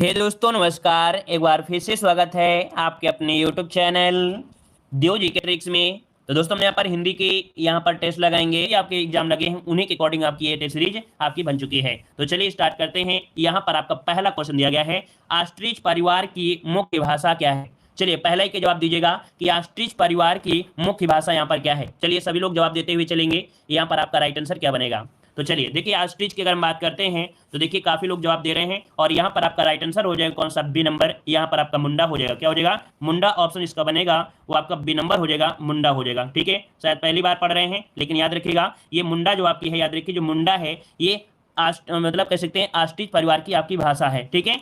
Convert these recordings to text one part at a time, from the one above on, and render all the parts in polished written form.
हे दोस्तों, नमस्कार। एक बार फिर से स्वागत है आपके अपने यूट्यूब चैनल देव जी के ट्रिक्स में। तो दोस्तों, हम यहाँ पर हिंदी के यहाँ पर टेस्ट लगाएंगे। ये आपके एग्जाम लगे हैं, उन्हीं के अकॉर्डिंग आपकी ये टेस्ट सीरीज आपकी बन चुकी है। तो चलिए स्टार्ट करते हैं। यहाँ पर आपका पहला क्वेश्चन दिया गया है, ऑस्ट्रिच परिवार की मुख्य भाषा क्या है। चलिए पहला ही के जवाब दीजिएगा कि ऑस्ट्रिच परिवार की मुख्य भाषा यहाँ पर क्या है। चलिए सभी लोग जवाब देते हुए चलेंगे। यहाँ पर आपका राइट आंसर क्या बनेगा। तो चलिए देखिए, ऑस्ट्रिच की अगर हम बात करते हैं तो देखिए काफी लोग जवाब दे रहे हैं और यहाँ पर आपका राइट आंसर हो जाएगा कौन सा, बी नंबर। यहाँ पर आपका मुंडा हो जाएगा। क्या हो जाएगा? मुंडा ऑप्शन इसका बनेगा, वो आपका बी नंबर हो जाएगा, मुंडा हो जाएगा। ठीक है, शायद पहली बार पढ़ रहे हैं लेकिन याद रखिएगा, ये मुंडा जो आपकी है, याद रखिए जो मुंडा है ये मतलब कह सकते हैं ऑस्ट्रिच परिवार की आपकी भाषा है। ठीक है,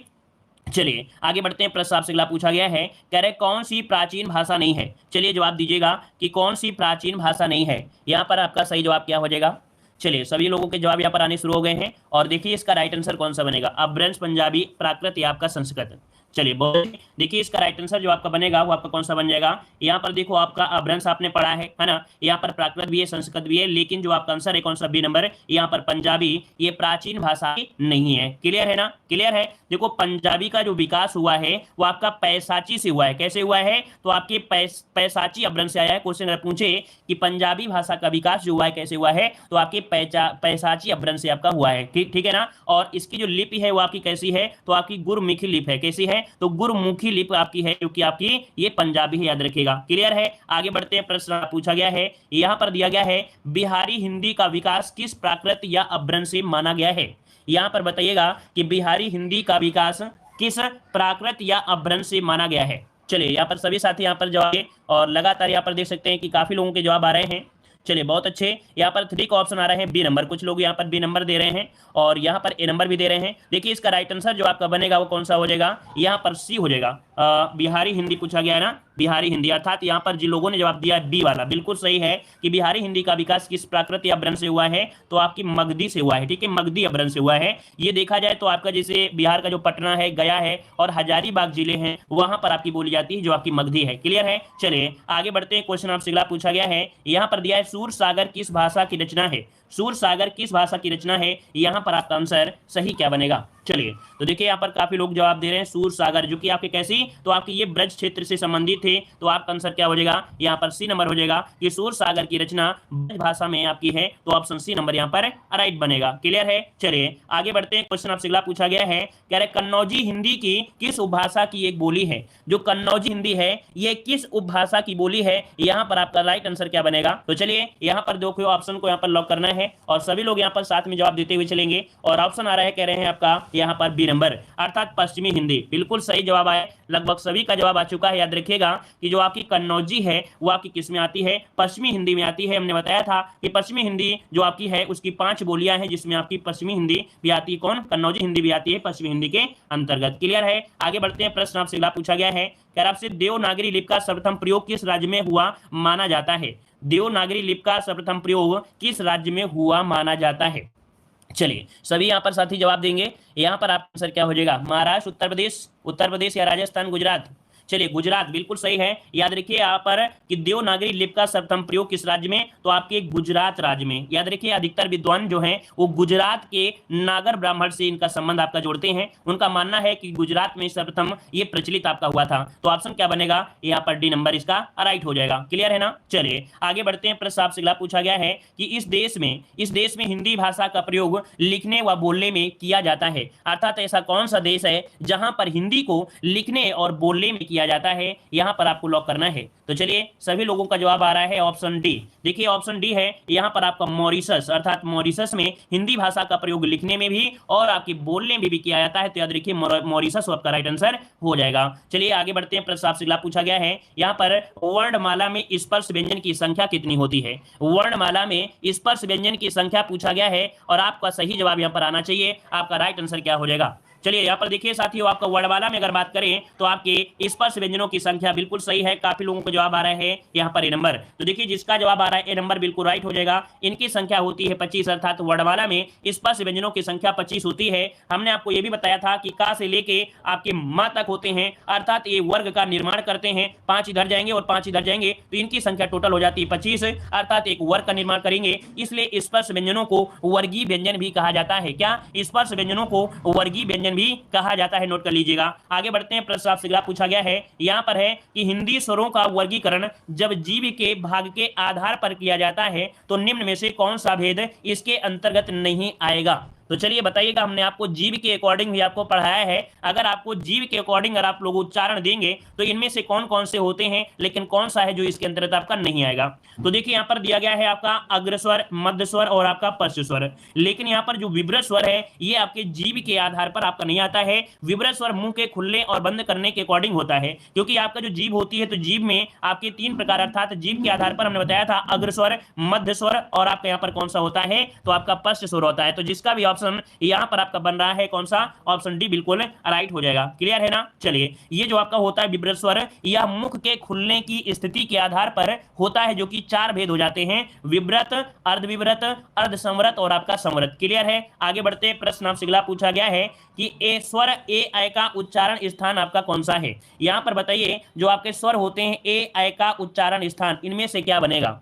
चलिए आगे बढ़ते हैं। प्रश्न आपसे अगला पूछा गया है, कह रहे कौन सी प्राचीन भाषा नहीं है। चलिए जवाब दीजिएगा कि कौन सी प्राचीन भाषा नहीं है। यहाँ पर आपका सही जवाब क्या हो जाएगा। चलिए सभी लोगों के जवाब यहाँ पर आने शुरू हो गए हैं और देखिए इसका राइट आंसर कौन सा बनेगा, अब्रंश, पंजाबी, प्राकृत या आपका संस्कृत। चलिए बहुत देखिए इसका राइट आंसर जो आपका बनेगा वो आपका कौन सा बन जाएगा। यहाँ पर देखो आपका अब्रंश आपने पढ़ा है ना। यहाँ पर प्राकृत भी है, संस्कृत भी है, लेकिन जो आपका आंसर है कौन सा, बी नंबर। यहाँ पर पंजाबी ये प्राचीन भाषा नहीं है। क्लियर है ना, क्लियर है। देखो पंजाबी का जो विकास हुआ है वो आपका पैसाची से हुआ है। कैसे हुआ है? तो आपके पैसाची अब्रंश से आया है। क्वेश्चन अगर पूछे कि पंजाबी भाषा का विकास जो हुआ है कैसे हुआ है, तो आपके पैसाची अब्रंश से आपका हुआ है। ठीक है ना। और इसकी जो लिपि है वो आपकी कैसी है, तो आपकी गुरमुखी लिपि है। कैसी है? तो गुरमुखी लिपि आपकी है, क्योंकि आपकी ये पंजाबी है, याद रखिएगा। क्लियर है। आगे बढ़ते हैं। प्रश्न पूछा गया है, यहां पर दिया गया है, बिहारी हिंदी का विकास किस प्राकृत या अभ्रंश से माना गया है। यहां पर बताइएगा कि बिहारी हिंदी का विकास किस प्राकृत या अभ्रंश से माना गया है। चलिए यहाँ पर सभी साथी यहाँ पर जवाब और लगातार यहाँ पर देख सकते हैं कि काफी लोगों के जवाब आ रहे हैं। चलिए बहुत अच्छे। यहाँ पर 3 का ऑप्शन आ रहा है, बी नंबर। कुछ लोग यहाँ पर बी नंबर दे रहे हैं और यहाँ पर ए नंबर भी दे रहे हैं। देखिए इसका राइट आंसर जो आपका बनेगा वो कौन सा हो जाएगा, यहाँ पर सी हो जाएगा। बिहारी हिंदी पूछा गया है ना, बिहारी हिंदी। अर्थात यहाँ पर जिन लोगों ने जवाब दिया बी वाला बिल्कुल सही है कि बिहारी हिंदी का विकास किस प्राकृत या अभ्रंश से हुआ है, तो आपकी मगधी से हुआ है। ठीक है, मगधी अभ्रंश से हुआ है। ये देखा जाए तो आपका जैसे बिहार का जो पटना है, गया है और हजारीबाग जिले हैं, वहां पर आपकी बोली जाती है जो आपकी मगधी है। क्लियर है। चलिए आगे बढ़ते हैं। क्वेश्चन आपसे अगला पूछा गया है, यहाँ पर दिया है सूर सागर किस भाषा की रचना है। सूर सागर किस भाषा की रचना है। यहाँ पर आपका आंसर सही क्या बनेगा। चलिए तो देखिए यहाँ पर काफी लोग जवाब दे रहे हैं सूर सागर, जो कि आपके कैसी, तो आपके ये ब्रज क्षेत्र से संबंधित थे। तो आपका आंसर क्या हो जाएगा, यहाँ पर सी नंबर हो जाएगा कि सूर सागर की रचना ब्रज भाषा में आपकी है। तो ऑप्शन सी नंबर यहाँ पर राइट बनेगा। क्लियर है। चलिए आगे बढ़ते हैं। क्वेश्चन आपसे अगला पूछा गया है, कह रहे कन्नौजी हिंदी की किस उपभाषा की एक बोली है। जो कन्नौजी हिंदी है ये किस उपभाषा की बोली है। यहाँ पर आपका राइट आंसर क्या बनेगा। तो चलिए यहाँ पर दो ऑप्शन को यहाँ पर लॉक करना है और सभी लोग यहाँ पर साथ में जवाब देते हुए चलेंगे। और ऑप्शन आ रहा है, कह रहे हैं आपका यहाँ पर बी नंबर, अर्थात पश्चिमी हिंदी। बिल्कुल सही जवाब आया। लगभग सभी का जवाब आ चुका है। याद रखिएगा कि जो आपकी कन्नौजी है वो आपकी किस में आती है, पश्चिमी हिंदी में आती है। हमने बताया था कि पश्चिमी हिंदी जो आपकी है उसकी 5 बोलियां हैं, जिसमें आपकी पश्चिमी हिंदी भी आती है। कौन? कन्नौजी हिंदी भी आती है पश्चिमी हिंदी के अंतर्गत। क्लियर है। आगे बढ़ते हैं। प्रश्न आपसे अगला पूछा गया है, क्या आपसे देवनागरी लिपि का सर्वप्रथम प्रयोग किस राज्य में हुआ माना जाता है। देवनागरी लिपि का सर्वप्रथम प्रयोग किस राज्य में हुआ माना जाता है। चलिए सभी यहाँ पर साथी जवाब देंगे। यहाँ पर आपका आंसर क्या हो जाएगा, महाराष्ट्र, उत्तर प्रदेश या राजस्थान, गुजरात। चलिए गुजरात बिल्कुल सही है। याद रखिए यहाँ पर कि देवनागरी लिपि का सर्वप्रथम प्रयोग किस राज्य में, तो आपके गुजरात राज्य में। याद रखिए अधिकतर विद्वान जो हैं वो गुजरात के नागर ब्राह्मण से इनका संबंध आपका जोड़ते हैं। उनका मानना है कि गुजरात में सर्वप्रथम ये प्रचलित आपका हुआ था। तो ऑप्शन क्या बनेगा, यहाँ पर डी नंबर इसका राइट हो जाएगा। क्लियर है ना। चलिए आगे बढ़ते हैं। प्रश्न आपसे अगला पूछा गया है कि इस देश में हिंदी भाषा का प्रयोग लिखने व बोलने में किया जाता है। अर्थात ऐसा कौन सा देश है जहां पर हिंदी को लिखने और बोलने में किया जाता है। यहां पर आपको लॉक करना है। तो चलिए सभी लोगों का जवाब आ रहा है ऑप्शन डी। देखिए ऑप्शन डी है यहां पर आपका मॉरिशस, अर्थात मॉरिशस में हिंदी भाषा का प्रयोग लिखने में भी और आपकी बोलने में भी किया जाता है। तो याद रखिए मॉरिशस आपका राइट आंसर हो जाएगा। चलिए आगे बढ़ते हैं। प्रश्न आपसे अगला पूछा गया है, यहां पर वर्णमाला में स्पर्श व्यंजन की संख्या कितनी होती है। वर्णमाला में स्पर्श व्यंजन की संख्या पूछा गया है और आपका सही जवाब यहां पर आना चाहिए। आपका राइट आंसर क्या हो जाएगा। चलिए यहाँ पर देखिए साथियों, आपका वर्णमाला में अगर बात करें तो आपके स्पर्श व्यंजनों की संख्या बिल्कुल सही है। काफी लोगों को जवाब आ रहा है यहाँ पर ए नंबर। तो देखिए जिसका जवाब आ रहा है ए नंबर बिल्कुल राइट हो जाएगा। इनकी संख्या होती है 25, अर्थात वर्णमाला में स्पर्श व्यंजनों की संख्या 25 होती है। हमने आपको यह भी बताया था कि का से लेके आपके मां तक होते हैं, अर्थात ये वर्ग का निर्माण करते हैं। 5 इधर जाएंगे और 5 इधर जाएंगे तो इनकी संख्या टोटल हो जाती है 25, अर्थात एक वर्ग का निर्माण करेंगे। इसलिए स्पर्श व्यंजनों को वर्गीय व्यंजन भी कहा जाता है। क्या? स्पर्श व्यंजनों को वर्गीय व्यंजन व्यंजन भी कहा जाता है, नोट कर लीजिएगा। आगे बढ़ते हैं, प्रश्न आपसे अगला पूछा गया है, यहाँ पर है कि हिंदी स्वरों का वर्गीकरण जब जीव के भाग के आधार पर किया जाता है तो निम्न में से कौन सा भेद इसके अंतर्गत नहीं आएगा। तो चलिए बताइएगा, हमने आपको जीव के अकॉर्डिंग भी आपको पढ़ाया है। अगर आपको जीव के अकॉर्डिंग अगर आप लोग उच्चारण देंगे तो इनमें से कौन कौन से होते हैं, लेकिन कौन सा है जो इसके अंतर्गत आपका नहीं आएगा। तो देखिए यहाँ पर दिया गया है आपका अग्रस्वर, मध्य स्वर और आपका पश्च स्वर, लेकिन यहाँ पर जो विब्रत स्वर है ये आपके जीव के आधार पर आपका नहीं आता है। विब्रत स्वर मुंह के खुलने और बंद करने के अकॉर्डिंग होता है, क्योंकि आपका जो जीभ होती है तो जीभ में आपके 3 प्रकार, अर्थात जीभ के आधार पर हमने बताया था अग्रस्वर, मध्य स्वर और आपका यहाँ पर कौन सा होता है, तो आपका पश्च स्वर होता है। तो जिसका भी ऑप्शन यहां पर आपका बन रहा है कौन सा, ऑप्शन डी बिल्कुल राइट हो जाएगा। क्लियर है ना। चलिए, ये जो आपका होता है विब्रत स्वर, यह मुख के खुलने की स्थिति के आधार पर होता है, जो कि 4 भेद हो जाते हैं, विब्रत, अर्धविब्रत, अर्धसंवृत और आपका संवृत। क्लियर है। आगे बढ़ते, प्रश्न आपसे अगला पूछा गया है कि ए स्वर ए ऐ का उच्चारण स्थान आपका कौन सा है। यहां पर बताइए जो आपके स्वर होते हैं ए ऐ का उच्चारण स्थान, इनमें से क्या बनेगा।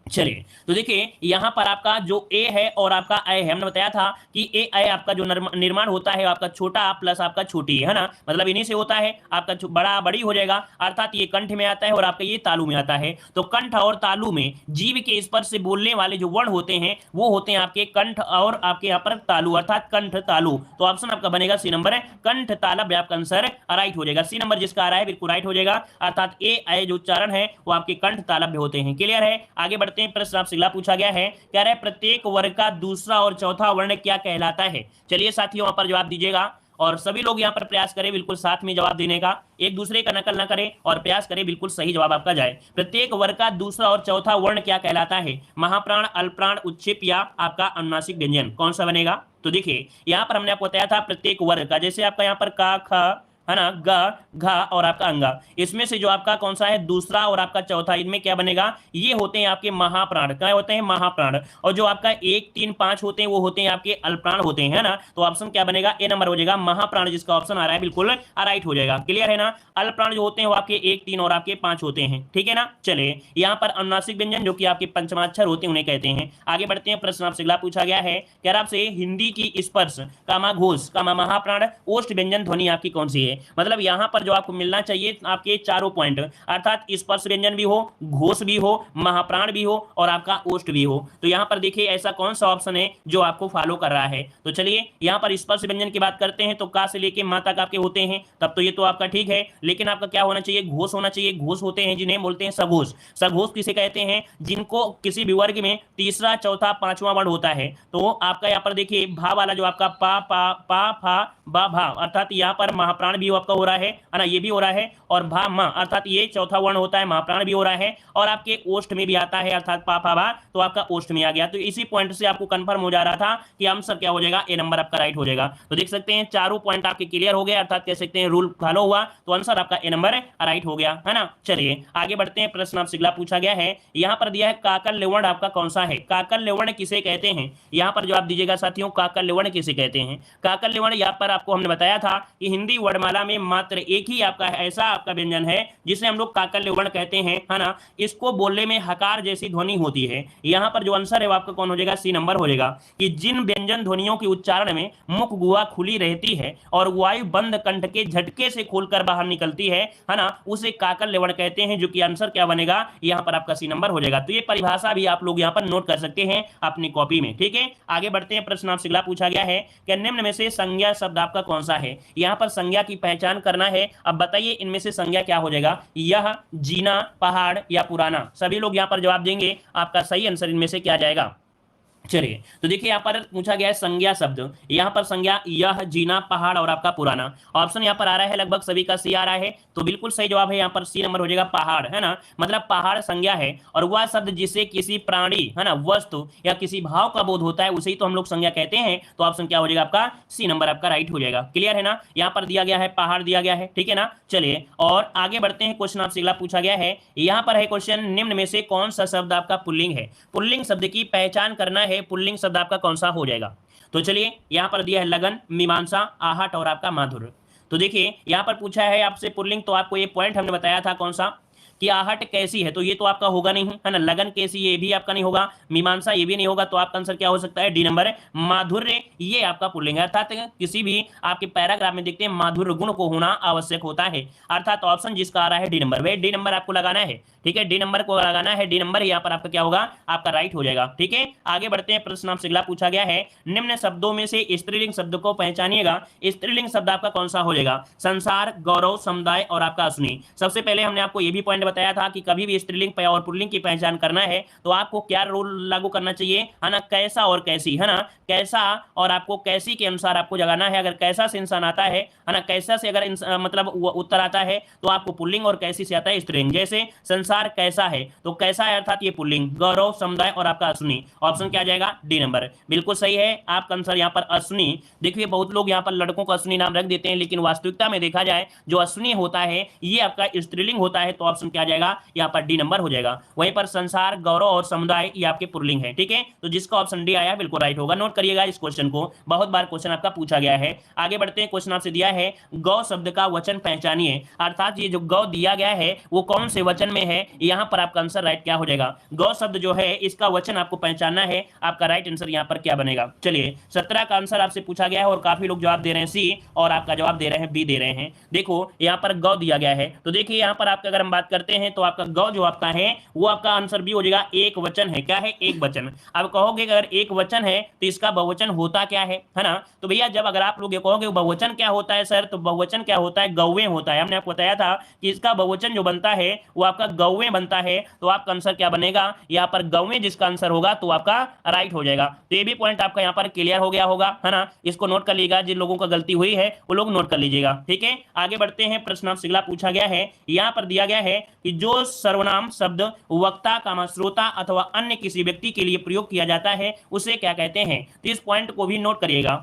चलिए, तो देखिए यहां पर आपका जो ए है और आपका ऐ है, हमने बताया था कि ए ऐ आपका जो निर्माण होता है आपका छोटा प्लस आपका छोटी है ना, मतलब इन्हीं से होता है। आपका बड़ा बड़ी हो जाएगा, अर्थात ये कंठ में आता है और आपका ये तालु में आता है। तो कंठ और तालु में जीव के स्पर्श से बोलने वाले जो वर्ण होते हैं वो होते हैं आपके कंठ और आपके यहाँ पर तालु, अर्थात कंठ तालु। तो ऑप्शन आपका बनेगा सी नंबर है, कंठ तालव्य आपका आंसर राइट हो जाएगा। सी नंबर जिसका आ रहा है बिल्कुल राइट हो जाएगा, अर्थात ए ऐ जो उच्चारण है वो आपके कंठ तालव्य होते हैं। क्लियर है। आगे बढ़ते हैं, प्रश्न आपसे अगला पूछा गया है, कह रहा है प्रत्येक वर्ग का दूसरा और चौथा वर्ण क्या कहलाता है। चलिए साथियों यहाँ पर जवाब दीजिएगा और सभी लोग यहाँ पर प्रयास करें बिल्कुल साथ में जवाब देने का, एक दूसरे का नकल ना करें और प्रयास करें बिल्कुल सही जवाब आपका जाए। प्रत्येक वर्ग का दूसरा और चौथा वर्ण क्या कहलाता है, महाप्राण, अल्पप्राण, उत्क्षेप या आपका अनुनासिक व्यंजन, कौन सा बनेगा। तो देखिए यहाँ पर हमने आपको बताया था प्रत्येक वर्ग का, जैसे आपका यहाँ पर का, ख है ना, ग, घ और आपका अंगा, इसमें से जो आपका कौन सा है दूसरा और आपका चौथा, इनमें क्या बनेगा, ये होते हैं आपके महाप्राण। क्या होते हैं, महाप्राण। और जो आपका 1, 3, 5 होते हैं वो होते हैं आपके अल्पप्राण होते हैं, है ना। तो ऑप्शन क्या बनेगा, ए नंबर हो जाएगा, महाप्राण जिसका ऑप्शन आ रहा है बिल्कुल राइट हो जाएगा। क्लियर है ना। अल्पप्राण जो होते हैं वो आपके 1, 3 और आपके 5 होते हैं, ठीक है ना। चलिए यहाँ पर अनुनासिक व्यंजन जो कि आपके पंचमाक्षर होते हैं उन्हें कहते हैं। आगे बढ़ते हैं, प्रश्न आपसे अगला पूछा गया है, कह रहा आपसे हिंदी की स्पर्श कामा घोष कामा महाप्राण ओष्ठ व्यंजन ध्वनि आपकी कौन सी है। मतलब यहां पर जो आपको मिलना चाहिए आपके चारों पॉइंट, अर्थात स्पर्श व्यंजन भी हो, घोष भी हो, महाप्राण भी हो और आपका ओष्ठ भी हो। तो यहां पर देखिए ऐसा कौन सा ऑप्शन है जो आपको फॉलो कर रहा है। तो चलिए यहां पर स्पर्श व्यंजन की बात करते हैं तो का से लेके मा तक आपके होते हैं, तब तो ये तो आपका ठीक है, लेकिन आपका क्या होना चाहिए, घोष होना चाहिए। घोष होते हैं जिन्हें बोलते हैं सघोष। सघोष किसे कहते हैं, जिनको किसी भी वर्ग में तीसरा, चौथा, पांचवा वर्ण होता है। तो आपका यहाँ पर देखिए भा वाला जो आपका पा, पा, पा, फा, बा, भा, अर्थात यहाँ पर महाप्राण भी आपका हो रहा है ना, ये भी हो रहा है, और भा मा अर्थात ये चौथा वर्ण होता है, महाप्राण भी हो रहा है, और आपके ओष्ठ में भी आता है, अर्थात पा, फा, भा, तो आपका ओष्ठ में आ गया। तो इसी पॉइंट से आपको कंफर्म हो जा रहा था कि आंसर क्या हो जाएगा, ए नंबर आपका राइट हो जाएगा। तो देख सकते हैं चारों पॉइंट आपके क्लियर हो गए, अर्थात कह सकते हैं रूल फॉलो हुआ, तो आंसर आपका ए नंबर राइट हो गया, है ना। चलिए आगे बढ़ते हैं, प्रश्न आपसे अगला पूछा गया है, यहाँ पर दिया है काकल लेवर्ण आपका कौन सा है। काकल लेवर्ण किसे कहते हैं, यहाँ पर जवाब दीजिएगा साथियों, काकल लेवर्ण किसे कहते हैं। काकल लेवर्ण यहाँ पर आपको हमने बताया था कि हिंदी वर्णमाला में मात्र एक ही आपका ऐसा आपका व्यंजन है जिसे हम लोग काकल लेवर्ण कहते हैं, है ना। इसको बोलने में हकार जैसी ध्वनि होती है। यहाँ पर जो आंसर है वो आपका कौन हो जाएगा, सी नंबर हो जाएगा, कि जिन व्यंजन ध्वनियों के उच्चारण में मुख गुहा खुली रहती है और वायु बंद कंठ के झटके से खोलकर बाहर निकलती है ना, उसे काकल लेवर्ण कहते हैं, जो कि आंसर क्या बनेगा, यहाँ पर आपका सी नंबर हो जाएगा। तो ये परिभाषा भी आप लोग यहाँ पर नोट कर सकते हैं अपनी कॉपी में, ठीक है। आगे बढ़ते हैं, प्रश्न आपसे अगला पूछा गया है कि निम्न में से संज्ञा शब्द आपका कौन सा है। यहाँ पर संज्ञा की पहचान करना है। अब बताइए इनमें से संज्ञा क्या हो जाएगा, यह, जीना, पहाड़ या पुराना। सभी लोग यहाँ पर जवाब देंगे, आपका सही आंसर इनमें से क्या जाएगा। चलिए तो देखिए यहाँ पर पूछा गया है संज्ञा शब्द, यहाँ पर संज्ञा यह, जीना, पहाड़ और आपका पुराना। ऑप्शन यहाँ पर आ रहा है लगभग सभी का सी आ रहा है, तो बिल्कुल सही जवाब है यहाँ पर सी नंबर हो जाएगा, पहाड़, है ना। मतलब पहाड़ संज्ञा है और वह शब्द जिसे किसी प्राणी, है ना, वस्तु या किसी भाव का बोध होता है उसे ही तो हम लोग संज्ञा कहते हैं। तो ऑप्शन क्या हो जाएगा आपका, सी नंबर आपका राइट हो जाएगा। क्लियर है ना। यहाँ पर दिया गया है पहाड़ दिया गया है, ठीक है ना। चलिए और आगे बढ़ते हैं, क्वेश्चन आपसे अगला पूछा गया है, यहाँ पर है क्वेश्चन, निम्न में से कौन सा शब्द आपका पुल्लिंग है। पुल्लिंग शब्द की पहचान करना है, पुल्लिंग शब्द आपका कौन सा हो जाएगा। तो चलिए यहां पर दिया है लगन, मीमांसा, आहट और आपका माधुर्य। तो देखिए यहां पर पूछा है आपसे पुल्लिंग, तो आपको ये पॉइंट हमने बताया था कौन सा, कि आहट कैसी है, तो ये तो आपका होगा नहीं, है ना। लगन कैसी, ये भी आपका नहीं होगा। मीमांसा, ये भी नहीं होगा। तो आपका आंसर क्या हो सकता है, डी नंबर। माधुर्य, ये आपका पुल्लिंग है, अर्थात किसी भी आपके पैराग्राफ में देखते हैं माधुर्य गुण को होना आवश्यक होता है, अर्थात ऑप्शन जिसका आ रहा है डी नंबर, वे डी नंबर आपको लगाना है। ठीक है, डी नंबर को लगाना है, डी नंबर यहाँ पर आपका क्या होगा, आपका राइट हो जाएगा। ठीक है, आगे बढ़ते हैं। प्रश्न आपसे अगला पूछा गया है, निम्न शब्दों में से स्त्रीलिंग शब्द को पहचानिएगा। स्त्रीलिंग शब्द आपका कौन सा हो जाएगा, संसार, गौरव, समुदाय और आपका अश्विनी। सबसे पहले हमने आपको ये भी पॉइंट बताया था कि कभी भी स्त्रीलिंग और पुल्लिंग की पहचान करना है तो आपको क्या रूल लागू करना चाहिए, है ना, कैसा और कैसी, है ना, कैसा और आपको कैसी के अनुसार आपको जगाना है। अगर कैसा से इंसान आता है ना, कैसा से अगर मतलब उत्तर आता है तो आपको पुल्लिंग, और कैसी से आता है स्त्रीलिंग। जैसे संसार कैसा है, तो कैसा है अर्थात ये पुल्लिंग, गौरव, समुदाय और आपका अश्विनी, ऑप्शन क्या आ जाएगा, डी नंबर। बिल्कुल सही है आपका आंसर यहाँ पर अश्विनी। देखिए बहुत लोग यहाँ पर लड़कों को अश्विनी नाम रख देते हैं, लेकिन वास्तविकता में देखा जाए जो अश्विनी होता है ये आपका स्त्रीलिंग होता है, तो ऑप्शन क्या आ जाएगा, यहाँ पर डी नंबर हो जाएगा। वहीं पर संसार, गौरव और समुदाय ये आपके पुल्लिंग है। ठीक है, तो जिसका ऑप्शन डी आया बिल्कुल राइट होगा। नोट करिएगा इस क्वेश्चन को, बहुत बार क्वेश्चन आपका पूछा गया है। आगे बढ़ते हैं, क्वेश्चन आपसे दिया है गौ शब्द का वचन पहचानिए, अर्थात ये जो गौ दिया गया है वो कौन से वचन में है, यहां पर आपका आंसर राइट क्या हो जाएगा, गौ शब्द जो है इसका वचन आपको पहचानना है। आपका राइट आंसर यहां पर क्या बनेगा। चलिए 17 का आंसर आपसे पूछा गया है और काफी लोग जवाब दे रहे हैं सी, और आपका जवाब दे रहे हैं बी दे रहे हैं। देखो यहां पर गौ दिया गया है, तो देखिए यहां पर आपका अगर हम बात करते हैं तो आपका गौ जो आपका है वो आपका आंसर बी हो जाएगा, एक वचन है। क्या है, एक वचन। अब कहोगे अगर एक वचन है तो इसका बहुवचन होता क्या है ना। तो भैया जब अगर आप लोग ये कहोगे बहुवचन क्या होता है सर, तो बहुवचन क्या होता है, गौवे होता है। हमने आपको बताया था कि इसका बहुवचन जो बनता है वो आपका गौवे बनता है, तो आपका आंसर क्या बनेगा, यहाँ पर गौवे जिसका आंसर होगा तो आपका राइट हो जाएगा। तो ये भी पॉइंट आपका यहाँ पर क्लियर हो गया होगा, है ना। इसको नोट कर लीजिएगा, जिन लोगों का गलती हुई है वो लोग नोट कर लीजिएगा। ठीक है, आगे बढ़ते हैं। प्रश्न आपसे अगला पूछा गया है, यहाँ पर दिया गया है कि जो सर्वनाम शब्द वक्ता, श्रोता अथवा अन्य किसी व्यक्ति के लिए प्रयोग किया जाता है उसे क्या कहते हैं। तो इस पॉइंट को भी नोट करिएगा।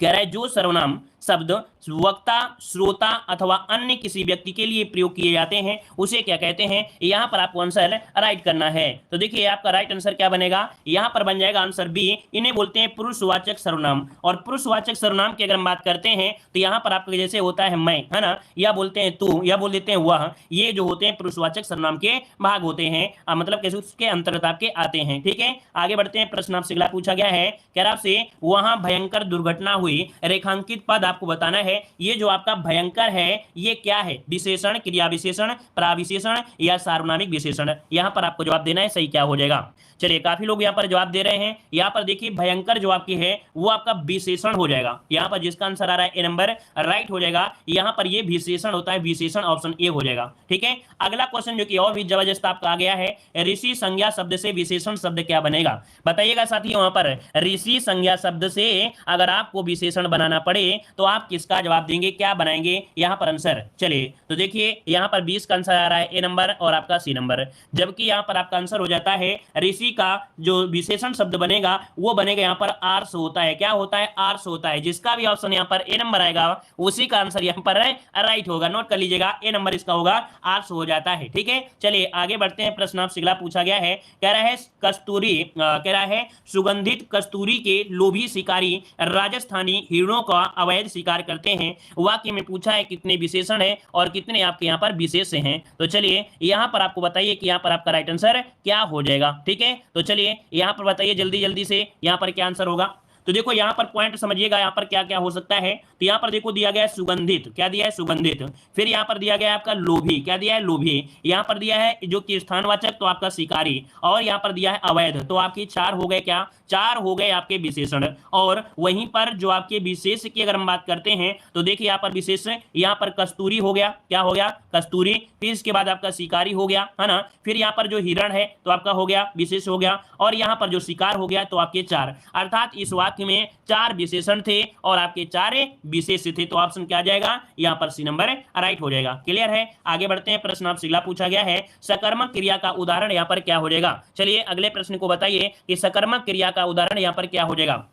कह रहा है जो सर्वनाम शब्द वक्ता, श्रोता अथवा अन्य किसी व्यक्ति के लिए प्रयोग किए जाते हैं उसे क्या कहते हैं, यहां पर आपको आंसर राइट करना है। तो देखिए आपका राइट आंसर क्या बनेगा, यहां पर बन जाएगा आंसर बी। इन्हें बोलते हैं पुरुषवाचक सर्वनाम। और पुरुषवाचक सर्वनाम की अगर हम बात करते हैं तो यहां पर आपका जैसे होता है मैं, है ना, या बोलते हैं तू, या बोल देते हैं वह, ये जो होते हैं पुरुषवाचक सर्वनाम के भाग होते हैं, मतलब कैसे उसके अंतर्गत आपके आते हैं। ठीक है, आगे बढ़ते हैं। प्रश्न आपसे अगला पूछा गया है, कह रहा आपसे वहां भयंकर दुर्घटना हुई, रेखांकित पद आपको बताना है। ये जो आपका भयंकर है ये क्या है, विशेषण, क्रिया विशेषण, प्राविशेषण या सार्वनामिक विशेषण। यहां पर आपको जवाब देना है, सही क्या हो जाएगा। चलिए काफी लोग यहां पर जवाब दे रहे हैं। यहां पर देखिए भयंकर जो आपकी है वो आपका विशेषण हो जाएगा। यहां पर जिसका आंसर आ रहा है ए नंबर राइट हो जाएगा। यहां पर ये विशेषण होता है, विशेषण ऑप्शन ए हो जाएगा। ठीक है, अगला क्वेश्चन जो कि और भी जबरदस्त आपका आ गया है, ऋषि संज्ञा शब्द से विशेषण शब्द क्या बनेगा, बताइएगा साथियों। वहां पर ऋषि संज्ञा शब्द से अगर आपको विशेषण बनाना पड़े तो आप किसका जवाब देंगे, क्या बनाएंगे यहां पर आंसर। चलिए तो देखिए यहां पर 20 का आंसर आ रहा है ए नंबर और आपका सी नंबर, जबकि यहां पर आपका आंसर हो जाता है ऋषि का जो विशेषण शब्द बनेगा वो बनेगा यहां पर आर्स होता है। क्या होता है, आर्स होता है। जिसका भी ऑप्शन यहां पर ए नंबर आएगा उसी का आंसर यहां पर राइट होगा। नोट कर लीजिएगा, ए नंबर इसका होगा, आर्स हो जाता है। ठीक है, चलिए आगे बढ़ते हैं। प्रश्न आपसे अगला पूछा गया है, कह रहा है कस्तूरी, कह रहा है सुगंधित कस्तूरी के लोभी शिकारी राजस्थानी हिरणों का अवैध शिकार करते हैं। वाक्य में पूछा है कितने विशेषण है और कितने आपके यहाँ पर विशेष हैं। तो चलिए यहाँ पर आपको बताइए कि यहाँ पर आपका राइट आंसर क्या हो जाएगा। ठीक है, तो चलिए यहाँ पर बताइए जल्दी जल्दी से यहाँ पर क्या आंसर होगा। तो देखो यहाँ पर पॉइंट समझिएगा, यहाँ पर क्या क्या हो सकता है। तो यहाँ पर देखो दिया गया है सुगंधित, क्या दिया है, सुगंधित। फिर यहाँ पर दिया गया है आपका लोभी, क्या दिया है, लोभी। यहाँ पर दिया है जो कि स्थानवाचक, तो आपका शिकारी। और यहाँ पर दिया है अवैध, तो आपकी 4 हो गए, क्या 4 हो गए आपके विशेषण। और वहीं पर जो आपके विशेष की अगर हम बात करते हैं तो देखिए यहाँ पर विशेष, यहाँ पर कस्तूरी हो गया, क्या हो गया, कस्तूरी। फिर इसके बाद आपका शिकारी हो गया, है ना। फिर यहाँ पर जो हिरण है तो आपका हो गया, विशेष हो गया। और यहाँ पर जो शिकार हो गया तो आपके 4, अर्थात इस वाक्य में 4 विशेषण थे और आपके 4 विशेष थे। तो ऑप्शन क्या आ जाएगा, यहाँ पर सी नंबर राइट हो जाएगा। क्लियर है, आगे बढ़ते हैं। प्रश्न आपसे अगला पूछा गया है, सकर्मक क्रिया का उदाहरण यहाँ पर क्या हो जाएगा। चलिए अगले प्रश्न को बताइए कि सकर्मक क्रिया का उदाहरण यहाँ पर क्या हो जाएगा।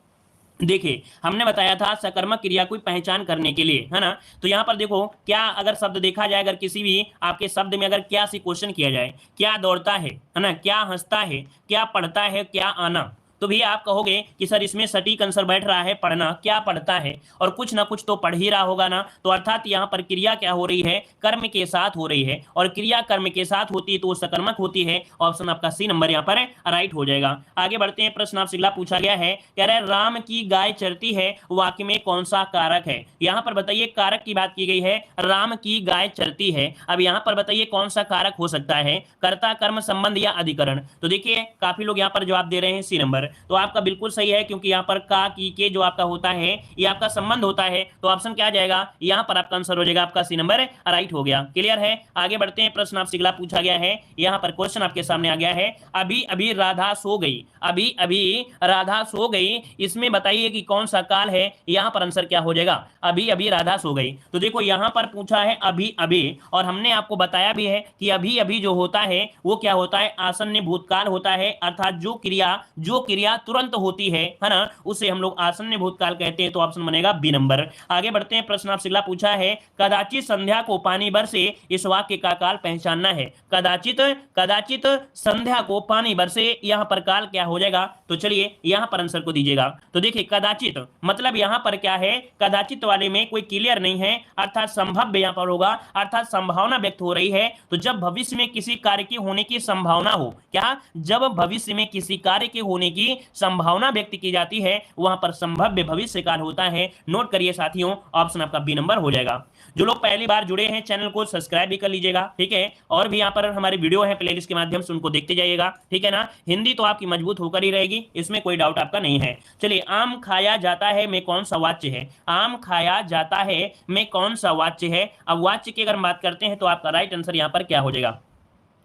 देखिए हमने बताया था सकर्मक क्रिया को पहचान करने के लिए, है ना। तो यहाँ पर देखो क्या अगर शब्द देखा जाए, अगर किसी भी आपके शब्द में अगर क्या से क्वेश्चन किया जाए, क्या दौड़ता है ना, क्या हंसता है, क्या पढ़ता है, क्या आना, तो भी आप कहोगे कि सर इसमें सटीक आंसर बैठ रहा है पढ़ना, क्या पढ़ता है, और कुछ ना कुछ तो पढ़ ही रहा होगा ना। तो अर्थात यहाँ पर क्रिया क्या हो रही है, कर्म के साथ हो रही है, और क्रिया कर्म के साथ होती है तो वो सकर्मक होती है। ऑप्शन आपका सी नंबर यहाँ पर राइट हो जाएगा। आगे बढ़ते हैं, प्रश्न आपसे अगला पूछा गया है, कह रहा है राम की गाय चरती है, वाक्य में कौन सा कारक है। यहाँ पर बताइए, कारक की बात की गई है, राम की गाय चरती है। अब यहाँ पर बताइए कौन सा कारक हो सकता है, कर्ता, कर्म, संबंध या अधिकरण। तो देखिए काफी लोग यहाँ पर जवाब दे रहे हैं सी नंबर, तो आपका बिल्कुल सही है, क्योंकि यहाँ पर का, की, के जो आपका होता है ये आपका संबंध होता है। तो ऑप्शन क्या आ जाएगा, यहाँ पर आपका आंसर हो जाएगा आपका सी नंबर राइट हो गया। क्लियर है। आगे बढ़ते हैं, प्रश्न आपसे अगला पूछा गया है, यहाँ पर क्वेश्चन आपके सामने आ गया है, अभी अभी राधा सो गई, अभी अभी राधा सो गई, इसमें बताइए कि कौन सा काल है। यहाँ पर आंसर क्या हो जाएगा, अभी अभी राधा सो गई। तो देखो यहाँ पर पूछा है अभी अभी, और हमने आपको बताया भी है कि अभी अभी जो होता है वो क्या होता है, आसन्न भूतकाल होता है। अर्थात जो क्रिया तुरंत होती है ना, उसे हम लोग आसन्न भूतकाल कहते हैं। तो ऑप्शन बनेगा बी नंबर। आगे बढ़ते हैं, प्रश्न आपसे अगला पूछा है, कदाचित संध्या को पानी बरसे, इस वाक्य का काल पहचानना है। कदाचित, कदाचित संध्या को पानी बरसे, यहाँ पर काल क्या हो जाएगा। तो चलिए यहाँ पर आंसर को दीजिएगा। तो देखिए कदाचित मतलब यहाँ पर क्या है, कदाचित वाले में कोई क्लियर नहीं है, अर्थात संभव यहाँ पर होगा, अर्थात संभावना व्यक्त हो रही है। तो जब भविष्य में किसी कार्य के होने की संभावना हो, क्या, जब भविष्य में किसी कार्य के होने की संभावना व्यक्त की जाती है, वहां पर संभव्य भविष्य काल होता है। नोट करिए साथियों, ऑप्शन आपका बी नंबर हो जाएगा। जो लोग पहली बार जुड़े हैं चैनल को सब्सक्राइब भी कर लीजिएगा, ठीक है। और भी यहाँ पर हमारे वीडियो है प्लेलिस्ट के माध्यम से, उनको देखते जाइएगा, ठीक है ना। हिंदी तो आपकी मजबूत होकर ही रहेगी, इसमें कोई डाउट आपका नहीं है। चलिए, आम खाया जाता है में कौन सा वाच्य है, आम खाया जाता है में कौन सा वाच्य है। अब वाच्य की अगर बात करते हैं तो आपका राइट आंसर यहाँ पर क्या हो जाएगा।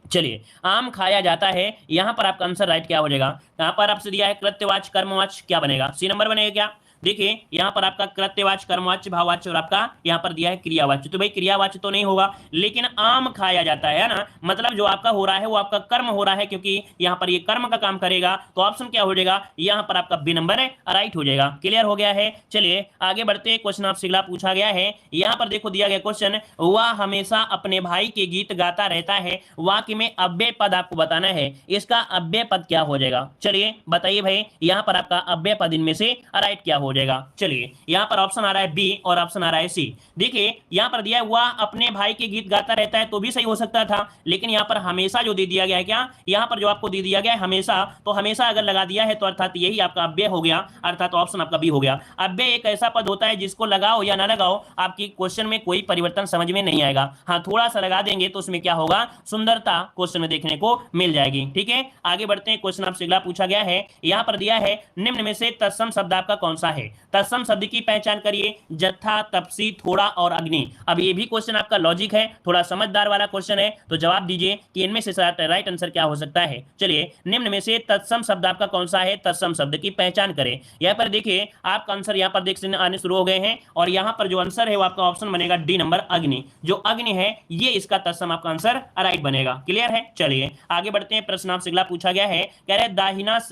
चलिए, आम खाया जाता है, यहां पर आपका आंसर राइट क्या हो जाएगा। यहां पर आपसे दिया है कृत्यवाच्य, कर्मवाच्य, क्या बनेगा, सी नंबर बनेगा क्या। देखिए यहां पर आपका कृत्यवाच्य, कर्मवाच्य, भाववाच्य और आपका यहां पर दिया है क्रियावाच्य। तो भाई क्रियावाच्य तो नहीं होगा, लेकिन आम खाया जाता है ना, मतलब जो आपका हो रहा है वो आपका कर्म हो रहा है, क्योंकि यहां पर ये कर्म का काम करेगा। तो ऑप्शन क्या हो जाएगा, यहां पर आपका बी नंबर है राइट हो जाएगा। क्लियर हो गया है। चलिए आगे बढ़ते हैं, क्वेश्चन आपसे अगला पूछा गया है, यहां पर देखो दिया गया क्वेश्चन, वह हमेशा अपने भाई के गीत गाता रहता है, वाक्य में अव्यय पद आपको बताना है, इसका अव्यय पद क्या हो जाएगा। चलिए बताइए भाई, यहां पर आपका अव्यय पद इनमें से राइट क्या हो जाएगा। चलिए यहां पर ऑप्शन आ रहा है बी और ऑप्शन आ रहा है सी। देखिए यहां पर दिया हुआ अपने भाई के गीत गाता रहता है, तो भी सही हो सकता था, लेकिन यहां पर हमेशा जो दे दिया गया है, क्या यहां पर जो आपको दे दिया गया है हमेशा, तो हमेशा अगर लगा दिया है तो अर्थात यही आपका अव्यय हो गया, अर्थात ऑप्शन आपका बी हो गया। अव्यय एक ऐसा पद होता है जिसको लगाओ या ना लगाओ आपकी क्वेश्चन में कोई परिवर्तन समझ में नहीं आएगा। हाँ, थोड़ा सा लगा देंगे तो उसमें क्या होगा, सुंदरता क्वेश्चन में देखने को मिल जाएगी। ठीक है, आगे बढ़ते हैं, क्वेश्चन आपसे अगला पूछा गया है, यहां पर दिया है निम्न में से तत्सम शब्द आपका कौन सा है। तत्सम शब्द की पहचान करिए, जत्था, तपसी, थोड़ा और अग्नि। अब ये भी क्वेश्चन आपका लॉजिक है, थोड़ा समझदार वाला क्वेश्चन है, तो जवाब दीजिए कि इनमें से राइट आंसर क्या हो सकता है। चलिए, निम्न में से तत्सम शब्द आपका कौन सा है, तत्सम शब्द की पहचान करें। यहाँ पर देखिए आपका आंसर यहाँ पर देख आने शुरू हो गए हैं, और यहाँ पर जो आंसर है वो आपका ऑप्शन बनेगा डी नंबर, अग्नि। जो अग्नि है ये इसका तत्सम आपका आंसर राइट बनेगा। क्लियर है। चलिए आगे बढ़ते हैं, प्रश्न आपसे अगला पूछा गया है, कह रहे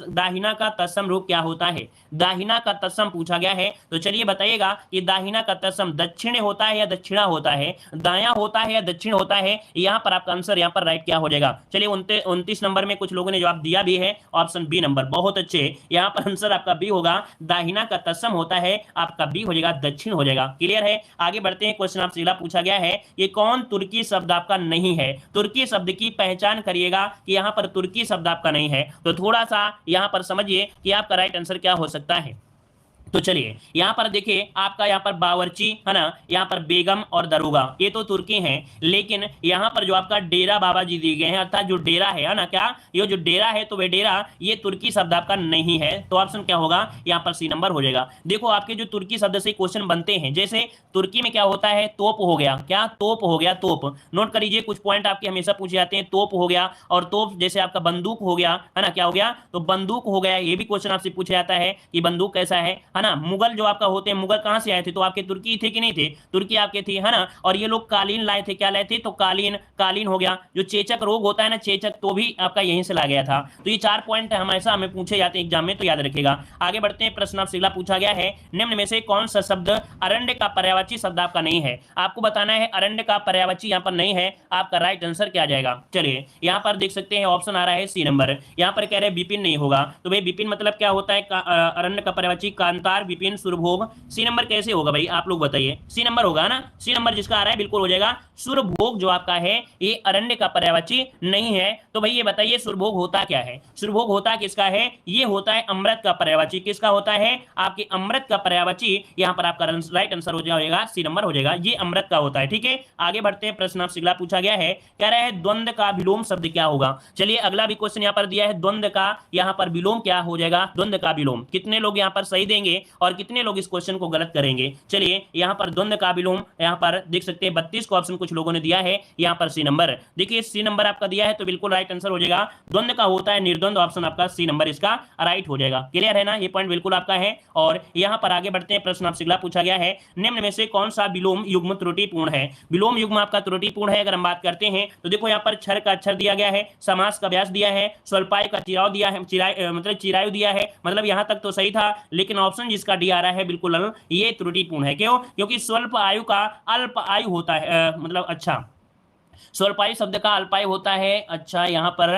दाहिना का तत्सम रूप क्या होता है। दाहिना का तत्सम पूछा गया है, तो चलिए बताइएगा कि दाहिना का तत्सम दक्षिण होता है या दक्षिणा होता है, दायां होता है या दक्षिण होता है। यहाँ पर आपका आंसर यहाँ पर राइट क्या हो जाएगा। चलिए 29 नंबर में कुछ लोगों ने जवाब दिया भी है, ऑप्शन बी नंबर, बहुत अच्छे। यहाँ पर आंसर आपका बी होगा, दाहिना का तत्सम होता है, आपका बी हो जाएगा, दक्षिण हो जाएगा। क्लियर है। आगे बढ़ते हैं, क्वेश्चन आपसे अगला पूछा गया है, ये कौन तुर्की शब्द आपका नहीं है। तुर्की शब्द की पहचान करिएगा कि यहाँ पर तुर्की शब्द आपका नहीं है, तो थोड़ा सा यहाँ पर समझिए कि आपका राइट आंसर क्या हो सकता है। तो चलिए यहां पर देखिए आपका यहाँ पर बावर्ची है ना, यहाँ पर बेगम और दरोगा, ये तो तुर्की हैं, लेकिन यहाँ पर जो आपका डेरा बाबा जी दिए गए हैं, अर्थात जो डेरा है ना, क्या ये जो डेरा है, तो वे डेरा ये तुर्की शब्द आपका नहीं है। तो ऑप्शन क्या होगा, यहाँ पर सी नंबर हो जाएगा। देखो आपके जो तुर्की शब्द से क्वेश्चन बनते हैं, जैसे तुर्की में क्या होता है, तोप हो गया, क्या तोप हो गया, तोप। नोट कर लीजिए, कुछ पॉइंट आपके हमेशा पूछे जाते हैं, तोप हो गया, और तोप जैसे आपका बंदूक हो गया है ना, क्या हो गया, तो बंदूक हो गया। ये भी क्वेश्चन आपसे पूछा जाता है कि बंदूक कैसा है है ना। मुगल जो आपका होते हैं, मुगल कहां से आए थे, तो आपके तुर्की थे कि नहीं थे, तुर्की आपके थे, है ना। और ये लोग कालीन लाए थे, क्या लाए थे, तो कालीन, कालीन हो गया। जो चेचक रोग होता है ना, चेचक, तो भी आपका यहीं से ला गया था। तो ये 4 पॉइंट हमेशा हमें पूछे जाते हैं एग्जाम में, तो याद रखिएगा। आगे बढ़ते हैं, प्रश्न आपसे अगला पूछा गया है, निम्न में से कौन सा शब्द अरण्य का पर्यायवाची शब्द आपका नहीं है। आपको बताना है अरण्य का पर्यायवाची यहाँ पर नहीं है, आपका राइट आंसर क्या जाएगा। चलिए यहाँ पर देख सकते हैं ऑप्शन आ रहा है सी नंबर। यहाँ पर कह रहे हैं विपिन नहीं होगा, तो भाई विपिन मतलब क्या होता है, अरण्य का पर्यायवाची कांतार, विपिन, सुरभोग। सी नंबर कैसे होगा भाई, आप लोग बताइए। सी नंबर होगा ना, सी नंबर जिसका आ रहा है बिल्कुल हो जाएगा। सुरभोग जो आपका है ये अरण्य का पर्यायवाची नहीं है। तो भाई ये बताइए सुरभोग होता क्या है, सुरभोग होता किसका है, ये होता है अमृत का पर्यायवाची। किसका होता है, आपके अमृत का पर्यायवाची। यहाँ पर आपका राइट आंसर हो जाएगा सी नंबर हो जाएगा, ये अमृत का होता है। ठीक है, आगे बढ़ते हैं, प्रश्न आपसे अगला पूछा गया है, कह रहा है द्वंद्व का विलोम शब्द क्या होगा। चलिए अगला भी क्वेश्चन यहाँ पर दिया है, द्वंद्व का यहाँ पर विलोम क्या हो जाएगा, द्वंद्व का विलोम। कितने लोग यहाँ पर सही देंगे और कितने लोग इस क्वेश्चन को गलत करेंगे। चलिए यहाँ पर द्वंद्व का विलोम यहाँ पर देख सकते हैं 32 को ऑप्शन कुछ लोगों ने दिया है, यहाँ पर सी नंबर। देखिए सी नंबर आपका दिया है तो बिल्कुल राइट आंसर हो जाएगा। द्वंद्व का होता है निर्द्वंद, ऑप्शन आपका सी नंबर इसका राइट हो जाएगा। क्लियर है ना, ये पॉइंट बिल्कुल आपका है। और यहाँ पर आगे बढ़ते हैं, प्रश्न आपसे अगला पूछा गया है, निम्न में से कौन सा विलोम युग्म त्रुटिपूर्ण है। विलोम युग्म आपका त्रुटिपूर्ण है अगर हम बात करते हैं तो देखो यहाँ पर क्षर का अक्षर दिया गया है, समास का व्यास दिया है, स्वल्पाय का चिराव दिया है, मतलब चिरायु दिया है, मतलब यहाँ तक तो सही था। लेकिन ऑप्शन जिसका डी आ रहा है बिल्कुल ये त्रुटिपूर्ण है। क्यों, क्योंकि स्वल्प आयु का अल्प आयु होता है, मतलब अच्छा स्वल्पायु शब्द का अल्पायु होता है। अच्छा यहाँ पर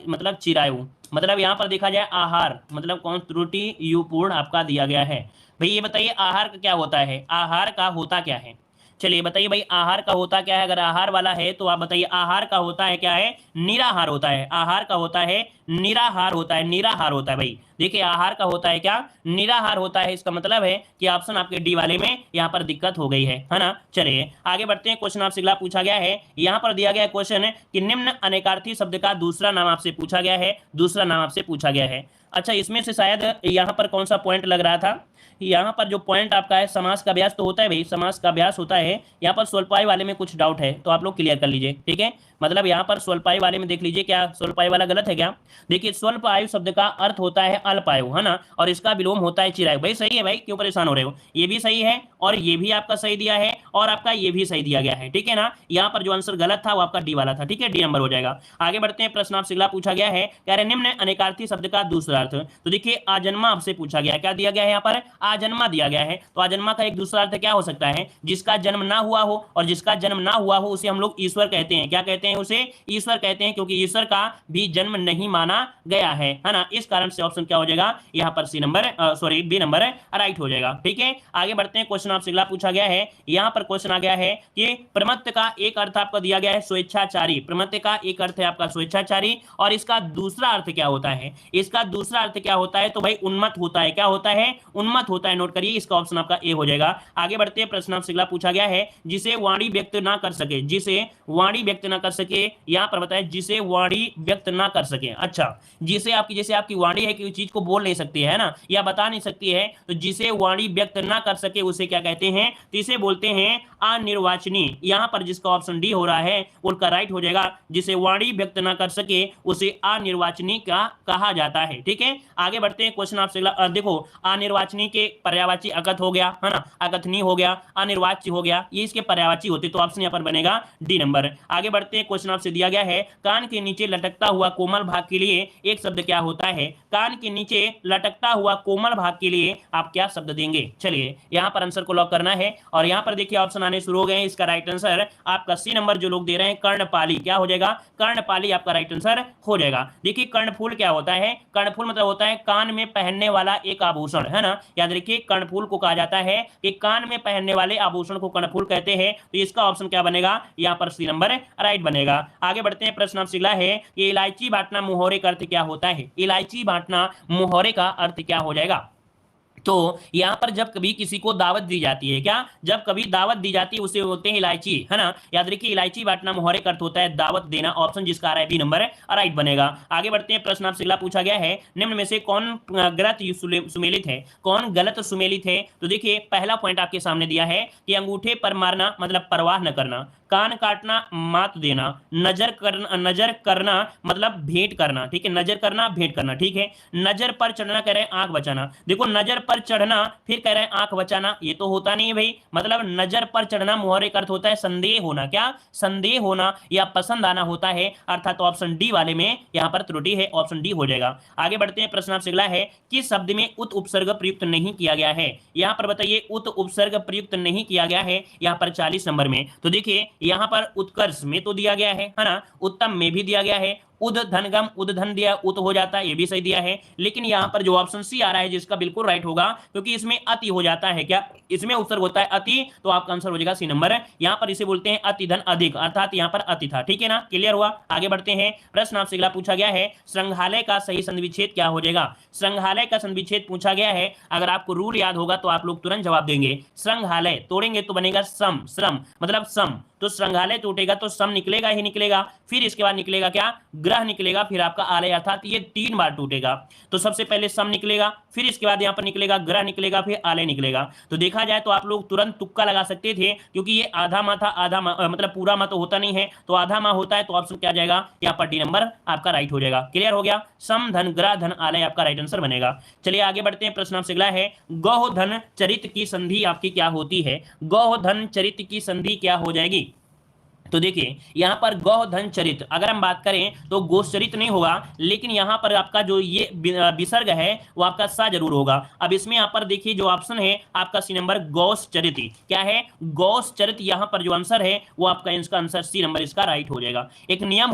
मतलब चिरायु, मतलब यहाँ पर देखा जाए आहार, मतलब कौन त्रुटि युपूर्ण आपका दिया गया है। भाई ये बताइए आहार का क्या होता है, आहार का होता क्या है। चलिए बताइए भाई आहार का होता क्या है, अगर आहार वाला है तो आप बताइए। आहार का होता है क्या है, निराहार होता है। आहार का होता है निराहार होता है, निराहार होता है भाई। देखिए आहार का होता है क्या, निराहार होता है। इसका मतलब है कि ऑप्शन आपके डी वाले में यहाँ पर दिक्कत हो गई है ना। चलिए आगे बढ़ते हैं, क्वेश्चन आपसे अगला पूछा गया है, यहाँ पर दिया गया क्वेश्चन कि निम्न अनेकार्थी शब्द का दूसरा नाम आपसे पूछा गया है, दूसरा नाम आपसे पूछा गया है। अच्छा इसमें से शायद यहाँ पर कौन सा पॉइंट लग रहा था, यहाँ पर जो पॉइंट आपका है समास का अभ्यास तो होता है भाई, समास का अभ्यास होता है। यहाँ पर स्वल्पायु वाले में कुछ डाउट है तो आप लोग क्लियर कर लीजिए। ठीक है, मतलब यहाँ पर स्वल्पायु वाले में देख लीजिए, क्या स्वल्पायु वाला गलत है क्या। देखिए स्वल्पायु शब्द का अर्थ होता है अल्पायु, है ना, और इसका विलोम होता है चिरायु। भाई सही है भाई, क्यों परेशान हो रहे हो, ये भी सही है और ये भी आपका सही दिया है और आपका ये भी सही दिया गया है। ठीक है ना, यहाँ पर जो आंसर गलत था वो आपका डी वाला था। ठीक है, डी नंबर हो जाएगा। आगे बढ़ते हैं, प्रश्न आपसे अगला पूछा गया है, कह रहे निम्न अनेकार्थी शब्द का दूसरा अर्थ। तो देखिए आजन्मा आपसे पूछा गया है, क्या दिया गया है यहाँ पर, आजन्मा दिया गया है। तो आजन्मा का एक दूसरा अर्थ क्या हो सकता है, जिसका जन्म ना हुआ हो, और जिसका जन्म ना हुआ हो उसे हम लोग ईश्वर कहते हैं। क्या कहते हैं, उसे ईश्वर कहते हैं, क्योंकि ईश्वर का भी जन्म नहीं माना गया है ना। इस कारण से ऑप्शन क्या हो जाएगा यहाँ पर C number, sorry B number right हो जाएगा। ठीक है, आगे बढ़ते हैं, क्वेश्चन आपसे अगला पूछा गया है, यहाँ पर क्वेश्चन आ गया है कि प्रमत्त का एक अर्थ आपको दिया गया है स्वेच्छाचारी। प्रमत्त का एक अर्थ है आपका स्वेच्छाचारी, और इसका दूसरा अर्थ क्या होता है, इसका दूसरा अर्थ क्या होता है, तो भाई उन्मत्त होता है। क्या होता है, उन्मत्त होता है। नोट करिए, इसका ऑप्शन आपका ए हो जाएगा। आगे बढ़ते हैं, प्रश्न आपसे अगला पूछा गया है, जिसे वाणी व्यक्त ना कर सके, जिसे वाणी व्यक्त ना कर सके, यहाँ पर बताए जिसे वाणी व्यक्त ना कर सके। अच्छा जिसे आपकी, जैसे आपकी वाणी है कि चीज को बोल नहीं सकती है ना, या बता नहीं सकती है, तो जिसे वाणी व्यक्त ना कर सके उसे क्या कहते हैं, तो इसे बोलते हैं अनिर्वाचनीय। यहाँ पर जिसका ऑप्शन डी हो रहा है उनका राइट हो जाएगा, जिसे वाणी व्यक्त ना कर सके उसे अनिर्वाचनीय का कहा जाता है। ठीक है, आगे बढ़ते हैं, क्वेश्चन आपसे देखो अनिर्वाचनीय के पर्यायवाची अकथ हो गया, है ना, अकथनीय हो गया, अनिर्वाच्य हो गया, ये इसके पर्यायवाची होते, तो ऑप्शन यहाँ पर बनेगा डी नंबर। आगे बढ़ते हैं, क्वेश्चन आपसे दिया गया है, कान के नीचे लटकता हुआ कोमल भाग के लिए एक शब्द क्या होता है। कान के नीचे लटकता हुआ कोमल भाग के लिए आप क्या शब्द देंगे। चलिए यहाँ पर आंसर को लॉक करना है, और यहाँ पर देखिए ऑप्शन आने शुरू हो गए हैं। इसका राइट आंसर आपका सी नंबर जो लोग दे रहे हैं कर्णपाली, क्या हो जाएगा, कर्णपाली आपका राइट आंसर हो जाएगा। देखिए कर्णफूल क्या होता है, कर्णफूल मतलब होता है कान में पहनने वाला एक आभूषण, है ना। याद रखिए कर्णफूल को कहा जाता है कि कान में पहनने वाले आभूषण को कर्णफूल कहते हैं। तो इसका ऑप्शन क्या बनेगा, यहाँ पर सी नंबर राइट बनेगा। आगे बढ़ते हैं, प्रश्न आपसे अगला है कि इलायची बांटना मुहावरे का अर्थ क्या होता है। इलायची बांटना मुहावरे का अर्थ क्या हो जाएगा। तो यहां पर जब कभी किसी को दावत दी जाती है, क्या, जब कभी दावत दी जाती है उसे बोलते हैं इलायची, है ना। याद रखिए इलायची बांटना मुहावरे का अर्थ होता है दावत देना। ऑप्शन जिसका आ रहा है बी नंबर राइट बनेगा। आगे बढ़ते हैं, प्रश्न आपसे अगला पूछा गया है, निम्न में से कौन गलत सुमेलित है, कौन गलत सुमेलित है। तो देखिए पहला पॉइंट आपके सामने दिया है कि अंगूठे पर मारना मतलब परवाह न करना। कान काटना, मात देना, नजर करना मतलब भेंट करना, ठीक है, नजर करना भेंट करना, ठीक है। नजर पर चढ़ना कह रहे हैं आंख बचाना। देखो नजर पर चढ़ना फिर कह रहे हैं आंख बचाना, ये तो होता नहीं है भाई। मतलब नजर पर चढ़ना मुहावरे का अर्थ होता है संदेह होना, क्या संदेह होना या पसंद आना होता है, अर्थात ऑप्शन डी वाले में यहां पर त्रुटि है, ऑप्शन डी हो जाएगा। आगे बढ़ते हैं, प्रश्न आपसे अगला है किस शब्द में उत उपसर्ग प्रयुक्त नहीं किया गया है। यहां पर बताइए उत उपसर्ग प्रयुक्त नहीं किया गया है यहां पर 40 नंबर में। तो देखिए यहां पर उत्कर्ष में तो दिया गया है ना, उत्तम में भी दिया गया है, उद धनगम उद धन दिया उत हो जाता है, ये भी सही दिया है। लेकिन यहां पर जो ऑप्शन सी आ रहा है जिसका बिल्कुल राइट होगा, क्योंकि इसमें अति हो जाता है, क्या इसमें उपसर्ग होता है अति, तो आपका आंसर हो जाएगा सी नंबर। यहां पर इसे बोलते हैं अति धन अधिक, अर्थात यहां पर अति था, ठीक है ना, क्लियर हुआ। आगे बढ़ते हैं, प्रश्न आपसे अगला पूछा गया है संग्रहालय का सही संधिविच्छेद क्या हो जाएगा। संग्रहालय का संधिविच्छेद पूछा गया है, अगर आपको रूल याद होगा तो आप लोग तुरंत जवाब देंगे। संग्रहालय तोड़ेंगे तो बनेगा सम, श्रम मतलब सम, तो संग्रहालय टूटेगा तो सम निकलेगा ही निकलेगा, फिर इसके बाद निकलेगा क्या ग्रह निकलेगा, फिर आपका आलय, अर्थात ये 3 बार टूटेगा। तो सबसे पहले सम निकलेगा, फिर इसके बाद यहां पर निकलेगा ग्रह निकलेगा, फिर आलय निकलेगा। तो देखा जाए तो आप लोग तुरंत तुक्का लगा सकते थे, क्योंकि ये आधा माह था, आधा माह मतलब पूरा माह तो होता नहीं है, तो आधा माह होता है, तो ऑप्शन क्या जाएगा यहाँ पर डी नंबर आपका राइट हो जाएगा। क्लियर हो गया, सम धन ग्रह धन आलय आपका राइट आंसर बनेगा। चलिए आगे बढ़ते हैं, प्रश्न आपसे अगला है गौः धन चरित की संधि आपकी क्या होती है। गौः धन चरित की संधि क्या हो जाएगी। तो देखिए यहां पर गौ धन चरित अगर हम बात करें तो गोचरित नहीं होगा, लेकिन यहां पर आपका जो ये विसर्ग है वो आपका सा जरूर होगा। अब इसमें यहां पर देखिए जो ऑप्शन है आपका सी नंबर गौचरित, क्या है गौचरित, यहां पर जो आंसर है वो आपका इसका आंसर सी नंबर इसका राइट हो जाएगा। एक नियम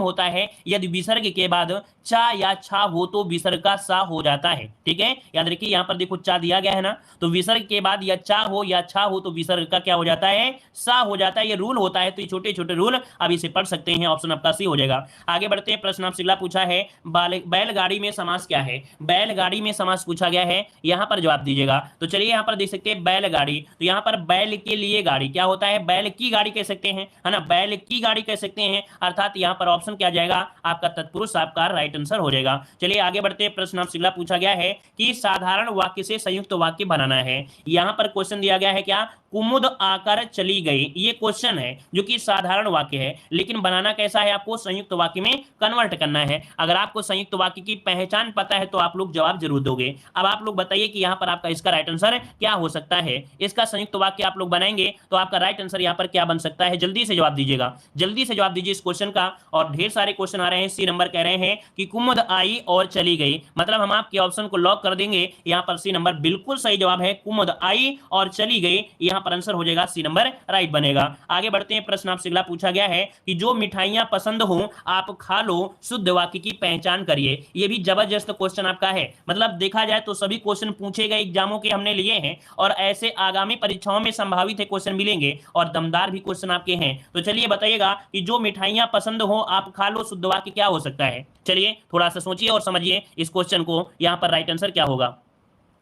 होता है यदि विसर्ग के बाद चा या छा हो तो विसर्ग का सा हो जाता है, ठीक है, याद रखिए यहां पर देखो चा दिया गया है ना, तो विसर्ग के बाद या चा हो या छा हो तो विसर्ग का क्या हो जाता है सा हो जाता है, ये रूल होता है। तो छोटे छोटे रूल अब इसे पढ़ सकते हैं, ऑप्शन आपका सी हो जाएगा। आगे बढ़ते हैं, प्रश्न आपसे अगला पूछा है बैलगाड़ी में समास क्या है। बैलगाड़ी में समास पूछा गया है, यहां पर जवाब दीजिएगा। तो चलिए यहां पर देख सकते हैं बैलगाड़ी, तो यहां पर बैल के लिए गाड़ी क्या होता है, बैल की गाड़ी कह सकते हैं, है ना, बैल की गाड़ी कह सकते हैं, अर्थात यहां पर ऑप्शन क्या जाएगा आपका तत्पुरुष आपका राइट आंसर हो जाएगा। चलिए आगे बढ़ते हैं, प्रश्न आपसे अगला पूछा गया है कि साधारण वाक्य से संयुक्त वाक्य बनाना है। यहां पर क्वेश्चन दिया गया है क्या कुमुद आकर चली गई, ये क्वेश्चन है जो कि साधारण वाक्य है, लेकिन बनाना कैसा है आपको संयुक्त वाक्य में कन्वर्ट करना है। अगर आपको संयुक्त वाक्य की पहचान पता है तो आप लोग जवाब जरूर दोगे। अब आप लोग बताइए कि यहां पर आपका इसका राइट आंसर क्या हो सकता है, इसका संयुक्त वाक्य आप लोग बनाएंगे तो आपका राइट आंसर यहां पर क्या बन सकता है, जल्दी से जवाब दीजिएगा, जल्दी से जवाब दीजिए इस क्वेश्चन का। और ढेर सारे क्वेश्चन आ रहे हैं, सी नंबर कह रहे हैं कि कुमुद आई और चली गई, मतलब हम आपके ऑप्शन को लॉक कर देंगे, यहां पर सी नंबर बिल्कुल सही जवाब है, कुमुद आई और चली गई, यहां पर आंसर हो जाएगा सी नंबर राइट बनेगा। आगे बढ़ते हैं, प्रश्न आपसे अगला पूछा गया है कि जो मिठाइयां पसंद हो आप खा लो, शुद्ध वाक्य की पहचान करिए। ये भी जबरदस्त क्वेश्चन आपका है, मतलब देखा जाए तो सभी क्वेश्चन पूछे गए एग्जामों के हमने लिए हैं और ऐसे आगामी परीक्षाओं में संभावित है क्वेश्चन मिलेंगे और दमदार भी क्वेश्चन आपके हैं। तो चलिए बताइएगा कि जो मिठाइयां पसंद हो आप खा लो, शुद्ध वाक्य क्या हो सकता है। चलिए थोड़ा सा सोचिए और समझिए इस क्वेश्चन को, यहां पर राइट आंसर क्या होगा।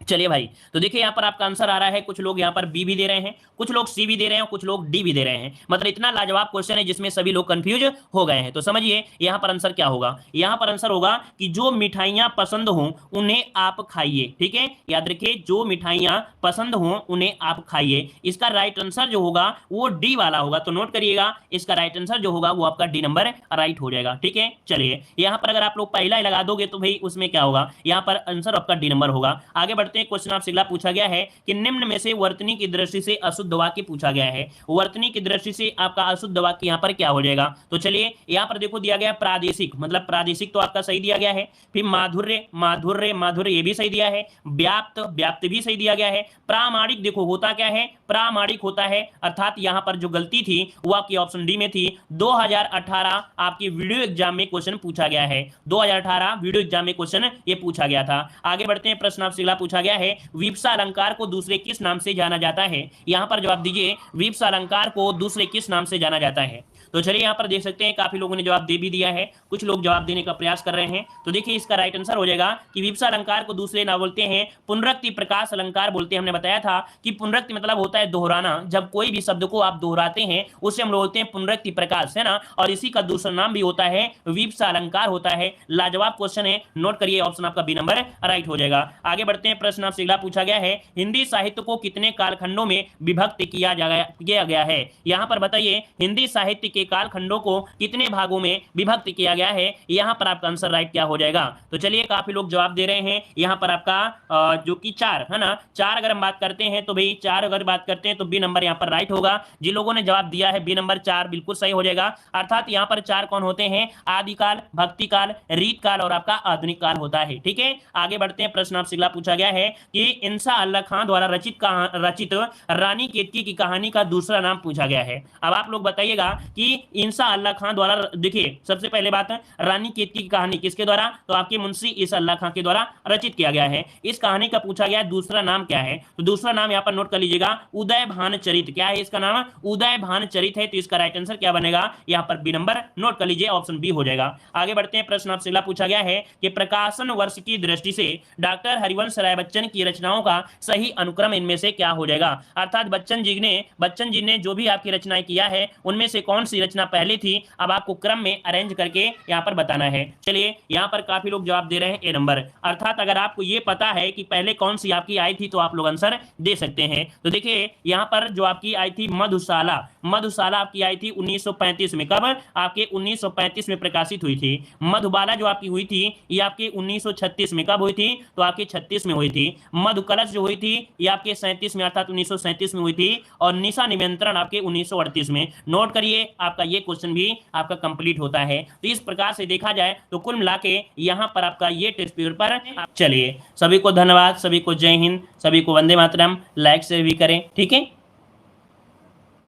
चलिए भाई, तो देखिए यहां पर आपका आंसर आ रहा है, कुछ लोग यहां पर बी भी दे रहे हैं, कुछ लोग सी भी दे रहे हैं, कुछ लोग डी भी दे रहे हैं, मतलब इतना लाजवाब क्वेश्चन है जिसमें सभी लोग कंफ्यूज हो गए हैं। तो समझिए यहां पर आंसर क्या होगा, यहां पर आंसर होगा कि जो मिठाइयां पसंद हो उन्हें आप खाइए, ठीक है, याद रखिए जो मिठाइयां पसंद हो उन्हें आप खाइए। इसका राइट आंसर जो होगा वो डी वाला होगा, तो नोट करिएगा इसका राइट आंसर जो होगा वो आपका डी नंबर राइट हो जाएगा, ठीक है। चलिए यहां पर अगर आप लोग पहला ही लगा दोगे तो भाई उसमें क्या होगा, यहां पर आंसर आपका डी नंबर होगा। आगे बढ़ते हैं, क्वेश्चन आपसे अगला पूछा गया है कि निम्न में से वर्तनी की दृष्टि से अशुद्ध वाक्य पूछा गया है। वर्तनी की दृष्टि से आपका अशुद्ध वाक्य यहां पर क्या हो जाएगा। तो चलिए यहां पर देखो दिया गया प्रादेशिक, मतलब प्रादेशिक तो आपका सही दिया गया है, फिर माधुर्य माधुर्य माधुर्य ये भी सही दिया है, व्याप्त व्याप्त भी सही दिया गया है, प्रामाणिक देखो होता क्या है प्रामाणिक होता है, अर्थात यहां पर जो गलती थी वो आपकी ऑप्शन डी में थी। 2018 आपके वीडियो एग्जाम में क्वेश्चन पूछा गया है, 2018 वीडियो एग्जाम में क्वेश्चन ये पूछा गया था। आगे बढ़ते हैं, प्रश्न आपसे अगला पूछा गया है विप्सा अलंकार को दूसरे किस नाम से जाना जाता है। यहां पर जवाब दीजिए विप्सा अलंकार को दूसरे किस नाम से जाना जाता है। तो चलिए यहां पर देख सकते हैं काफी लोगों ने जवाब दे भी दिया है, कुछ लोग जवाब देने का प्रयास कर रहे हैं। तो देखिए इसका राइट आंसर हो जाएगा कि विप्सा अलंकार को दूसरे नाम बोलते हैं पुनरुक्ति प्रकाश अलंकार बोलते हैं। हमने बताया था कि पुनरुक्ति मतलब होता है दोहराना, जब कोई भी शब्द को आप दोहराते हैं उसे हम बोलते हैं पुनरुक्ति प्रकाश, है ना, और इसी का दूसरा नाम भी होता है विप्सा अलंकार होता है। लाजवाब क्वेश्चन है, नोट करिए ऑप्शन आपका बी नंबर राइट हो जाएगा। आगे बढ़ते हैं, प्रश्न आपसे अगला पूछा गया है, हिंदी साहित्य को कितने कालखंडों में विभक्त किया गया है। यहाँ पर बताइए हिंदी साहित्य के कालखंडों को कितने भागों में विभक्त किया गया है। यहाँ पर आपका आंसर राइट क्या हो जाएगा। तो चलिए काफी लोग जवाब दे रहे हैं। यहाँ पर आपका जो कि 4 है ना, 4 अगर हम बात करते हैं तो भाई 4 अगर बात करते हैं तो बी नंबर यहाँ पर राइट होगा। जिन लोगों ने जवाब दिया है बी नंबर 4 बिल्कुल सही हो जाएगा। अर्थात यहाँ पर 4 कौन होते हैं, आदिकाल, भक्ति काल, रीत काल और आपका आधुनिक काल होता है। ठीक है, आगे बढ़ते हैं। प्रश्न आपसे अगला पूछा गया है कि इंसा अल्लाह खां द्वारा रचित रानी केतकी की कहानी का दूसरा नाम पूछा गया है। अब आप लोग बताइएगा कि इंसा अल्लाह खां द्वारा, देखिए सबसे पहले बात, रानी केतकी की कहानी किसके द्वारा, तो आपके मुंशी ईसा अल्लाह खां के द्वारा रचित किया गया है। इस कहानी का पूछा गया है दूसरा नाम क्या है, तो दूसरा नाम यहाँ पर नोट कर लीजिएगा, उदय भान चरित। क्या है इसका नाम, उदय भान चरित है। तो इसका राइट आंसर क्या बनेगा, यहाँ पर बी नंबर नोट कर लीजिए, ऑप्शन बी हो जाएगा। आगे बढ़ते हैं। प्रश्न आपसे अगला पूछा गया है कि प्रकाशन वर्ष की दृष्टि से डॉक्टर हरिवंश राय बच्चन की रचनाओं का सही अनुक्रम इनमें से क्या हो जाएगा। अर्थात बच्चन जी ने जो भी आपकी रचनाएं किया है उनमें से कौन सी रचना पहले थी, अब आपको क्रम में अरेंज करके यहाँ पर बताना है। चलिए यहाँ पर काफी लोग जवाब दे रहे हैं ए नंबर। अर्थात अगर आपको ये पता है कि पहले कौन सी आपकी आई थी तो आप लोग आंसर दे सकते हैं। तो देखिए यहाँ पर जो आपकी आई थी मधुशाला, मधुशाला आपकी आई थी 1935 में। कब, आपके 1935 में प्रकाशित हुई थी। मधुबाला जो आपकी हुई थी ये आपके 1936 में। कब हुई थी, तो आपके 36 में हुई थी। मधुकलश जो हुई थी ये आपके 37 में अर्थात 1937 में हुई थी। और निशा निमंत्रण आपके 1938 में। नोट करिए, आपका ये क्वेश्चन भी आपका कंप्लीट होता है। तो इस प्रकार से देखा जाए तो कुल मिला के यहाँ पर आपका ये टेस्ट पेपर। चलिए सभी को धन्यवाद, सभी को जय हिंद, सभी को वंदे मातरम। लाइक से भी करें, ठीक है।